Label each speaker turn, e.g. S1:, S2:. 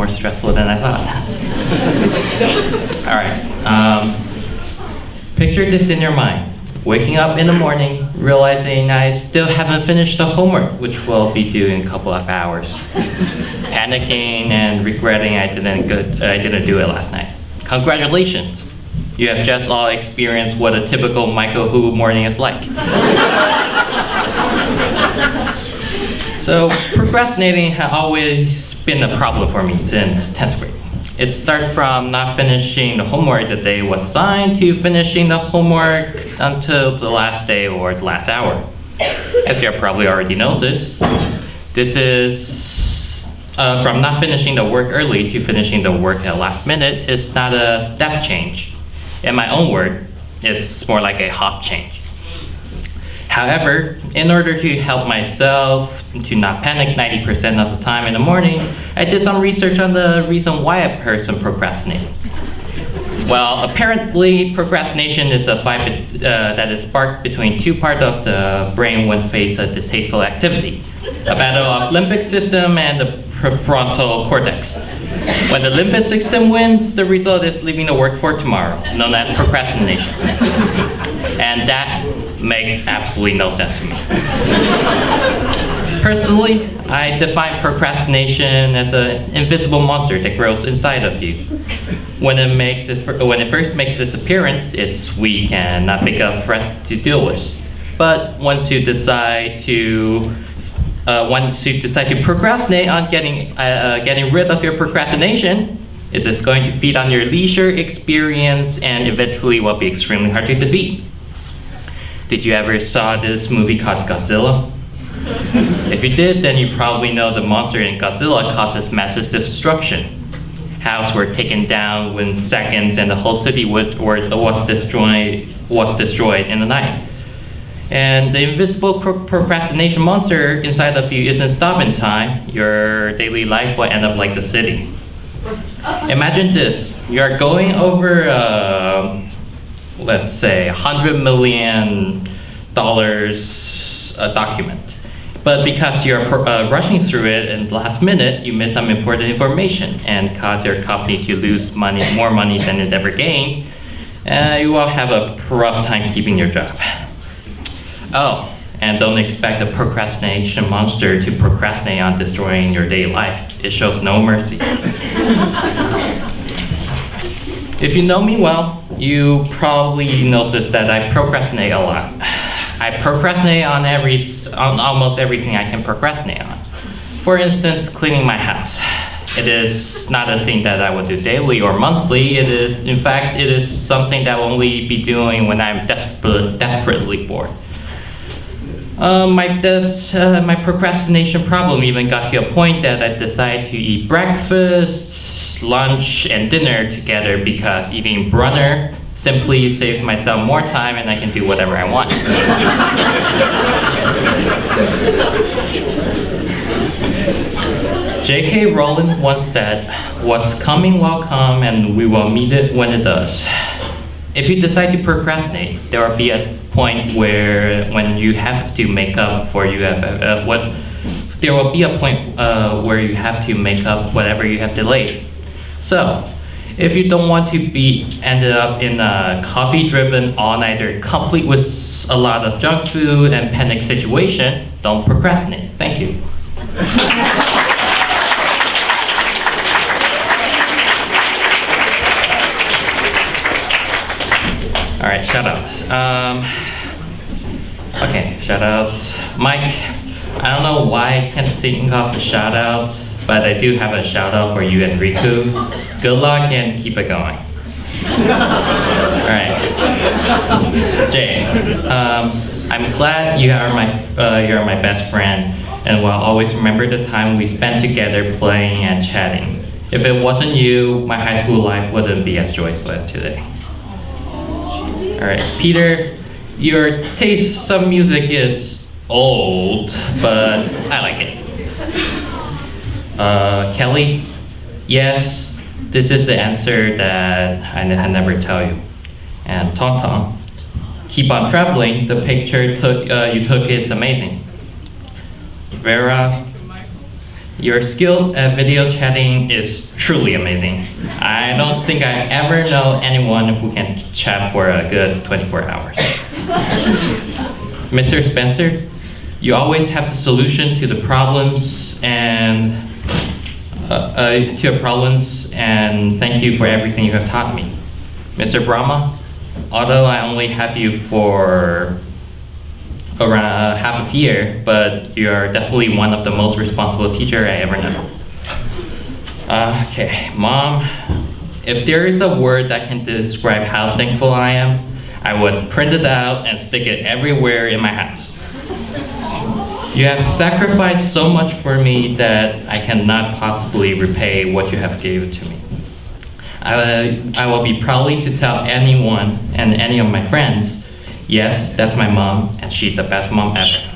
S1: more stressful than I thought. All right. Picture this in your mind. Waking up in the morning, realizing I still haven't finished the homework, which will be due in a couple of hours. Panicking and regretting I didn't do it last night. Congratulations. You have just all experienced what a typical Michael Hu morning is like. So procrastinating has always been a problem for me since 10th grade. It starts from not finishing the homework the day was assigned to finishing the homework until the last day or the last hour. As you have probably already noticed, this is from not finishing the work early to finishing the work at the last minute is not a step change. In my own word, it's more like a hop change. However, in order to help myself to not panic 90% of the time in the morning, I did some research on the reason why a person procrastinates. Well, apparently procrastination is a fight that is sparked between two parts of the brain when faced a distasteful activity, a battle of limbic system and the prefrontal cortex. When the limbic system wins, the result is leaving the work for tomorrow, known as procrastination. And that makes absolutely no sense to me. Personally, I define procrastination as an invisible monster that grows inside of you. When it first makes its appearance, it's weak and not big enough threats to deal with. But once you decide to procrastinate on getting rid of your procrastination, it is going to feed on your leisure experience and eventually will be extremely hard to defeat. Did you ever saw this movie called Godzilla? If you did, then you probably know the monster in Godzilla causes massive destruction. Houses were taken down within seconds and the whole city was destroyed in the night. And the invisible procrastination monster inside of you isn't stopping time. Your daily life will end up like the city. Imagine this, you're going over let's say $100 million document. But because you're rushing through it in the last minute, you miss some important information and cause your company to lose more money than it ever gained. You will have a rough time keeping your job. Oh, and don't expect the procrastination monster to procrastinate on destroying your daily life. It shows no mercy. If you know me well, you probably noticed that I procrastinate a lot. I procrastinate on almost everything I can procrastinate on. For instance, cleaning my house. It is not a thing that I will do daily or monthly. It is something that I will only be doing when I'm desperately bored. My procrastination problem even got to a point that I decided to eat breakfast, lunch, and dinner together because eating brunner simply saves myself more time and I can do whatever I want. J.K. Rowling once said, "What's coming will come and we will meet it when it does." If you decide to procrastinate, there will be a point when you have to make up for there will be a point where you have to make up whatever you have delayed. So, if you don't want to be ended up in a coffee-driven all-nighter complete with a lot of junk food and panic situation, don't procrastinate. Thank you. All right, shoutouts. Okay, shoutouts. Mike, I don't know why I can't think of the shoutouts, but I do have a shoutout for you and Riku. Good luck and keep it going. All right. Jay, I'm glad you're my best friend, and will always remember the time we spent together playing and chatting. If it wasn't you, my high school life wouldn't be as joyful as today. All right, Peter, your taste of music is old, but I like it. Kelly, yes, this is the answer that I never tell you. And Tong, keep on traveling. The picture you took is amazing. Vera, Your skill at video chatting is truly amazing. I don't think I ever know anyone who can chat for a good 24 hours. Mr. Spencer, you always have the solution to the problems and thank you for everything you have taught me. Mr. Brahma, although I only have you for around half a year, but you're definitely one of the most responsible teacher I ever know. Okay, Mom, if there is a word that can describe how thankful I am, I would print it out and stick it everywhere in my house. You have sacrificed so much for me that I cannot possibly repay what you have given to me. I will be proudly to tell anyone and any of my friends, yes, that's my mom, and she's the best mom ever.